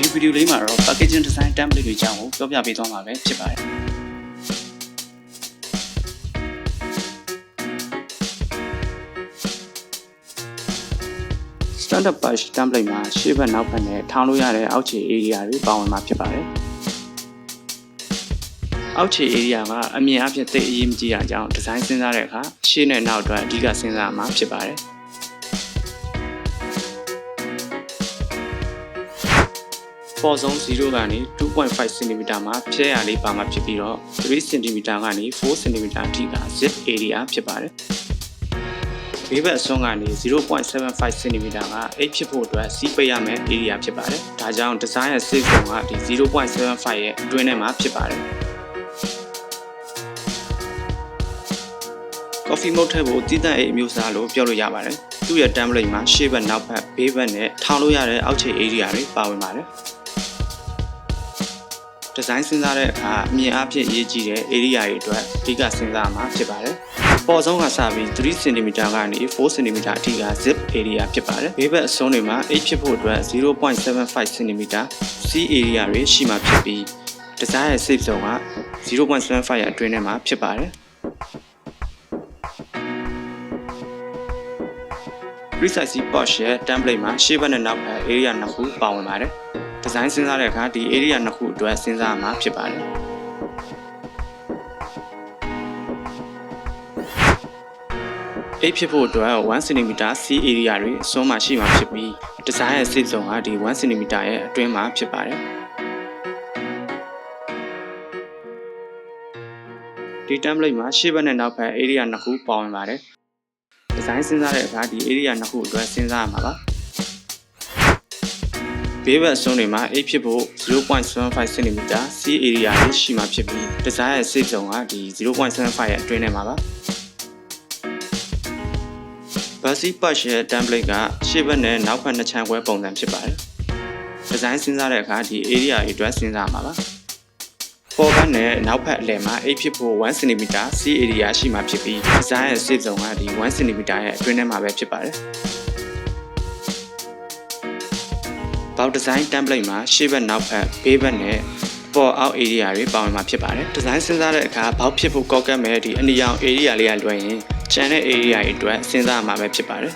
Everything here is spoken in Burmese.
ဒီဗီဒီယိုလေးမှာတော့ packaging design template တွေအကြောင်းကိုပြောပြပေးသွားမှာပဲဖြစ်ပါတယ်standard page template မှာရှေ့ဘက်နောက်ဘက်နဲ့ထောင်းလို့ရတဲ့အောက်ခြေ area တွေပါဝင်မှာဖြစ်ပါတယ်အောက်ခြေ area ကအမြင်အဖြစ်သိအရေးမကြီးတာကြောင့် design စဉ်းစားတဲ့အခါရှေ့နဲ့နောက်အတွက်အဓိကစဉ်းစားရမှာဖြစ်ပါတယ်ပေါ်ဆုံး0ကနေ 2.5 cm မှာဖြဲရလေးပါမှာဖြစ်ပြီးတော့3 cm ကနေ4 cm အထိက zip area ဖြစ်ပါတယ်ဘေးဘက်အစွန်းကနေ 0.75 cm ကအိတ်ဖြစ်ဖို့အတွက်စီးပိတ်ရမယ့် area ဖြစ်ပါတယ်ဒါကြောင့် design ရဲ့ safe zone ကဒီ 0.75 ရဲ့အတွင်းထဲမှာဖြစ်ပါတယ်coffee mode ထဲကိုတည်တံ့အိတ်အမျိုးအစားလို့ပြောလို့ရပါတယ်သူ့ရဲ့ template မှာရှေ့ဘက်နောက်ဘက်ဘေးဘက်နဲ့ထောင်းလို့ရတဲ့အောက်ခြေ area တွေပါဝင်ပါတယ်ဒီဇိုင်းစဉ်းစားတဲ့အခါအမြင်အဖြစ်အရေးကြီးတဲ့ area တွေအတွက်အဓိကစဉ်းစားမှာဖြစ်ပါတယ်။ပေါ်ဆုံးကစပြီး3 cm ကနေ4 cm အထိက zip area ဖြစ်ပါတယ်။ဘေးဘက်အစွန်းတွေမှာ8ဖြစ်ဖို့အတွက် 0.75 cm C area တွေရှိမှဖြစ်ပြီးဒီဇိုင်းရဲ့ safe zone က 0.75 ရဲ့အတွင်းထဲမှာဖြစ်ပါတယ်။ Precisely Posh ရဲ့ template မှာရှေ့ဘက်နဲ့နောက်ဘက် area နှစ်ခုပါဝင်ပါတယ်။ဒီဇိုင်းစဉ်းစားတဲ့အခါဒီ area နှစ်ခုအတွက်စဉ်းစားရမှာဖြစ်ပါတယ်။အိတ်ဖြစ်ဖို့အတွက်1 cm C area တွေအစွန်းမှာရှိမှာဖြစ်ပြီးဒီဇိုင်းရဲ့ safe zone ကဒီ1 cm ရဲ့အတွင်းမှာဖြစ်ပါတယ်။ဒီ template မှာရှေ့ဘက်နဲ့နောက်ဘက် area နှစ်ခုပါဝင်ပါတယ်။ဒီဇိုင်းစဉ်းစားတဲ့အခါဒီ area နှစ်ခုအတွက်စဉ်းစားရမှာပါ။ဘေးဘက်အစွန်းတွေမှာ8ဖြစ်ဖို့ 0.75 cm C area လေးရှိမှာဖြစ်ပြီးဒီဇိုင်းရဲ့ safe zone ကဒီ 0.75 ရဲ့အတွင်းထဲမှာပါ။ Basic Patch ရဲ့ template ကရှေ့ဘက်နဲ့နောက်ဘက်နှစ်ချမ်းခွဲပုံစံဖြစ်ပါတယ်။ဒီဇိုင်းစဉ်းစားတဲ့အခါဒီ area တွေအတွက်စဉ်းစားမှာပါ။ပေါ်ဘက်နဲ့နောက်ဘက်အလယ်မှာ8ဖြစ်ဖို့1 cm C area ရှိမှာဖြစ်ပြီးဒီဇိုင်းရဲ့ safe zone ကဒီ1 cm ရဲ့အတွင်းထဲမှာပဲဖြစ်ပါတယ်။ဘောက်ဒီဇိုင်း template မှာရှေ့ဘက်နောက်ဘက်ဘေးဘက်နဲ့ပေါ်အောက် area တွေပါဝင်မှာဖြစ်ပါတယ်ဒီဇိုင်းစဉ်းစားတဲ့အခါဘောက်ဖြစ်ဖို့ကောက်ကတ်မဲ့ဒီအနီရောင် area လေးကလွှဲရင်ကျန်တဲ့ area တွေအတွက်စဉ်းစားမှာပဲဖြစ်ပါတယ်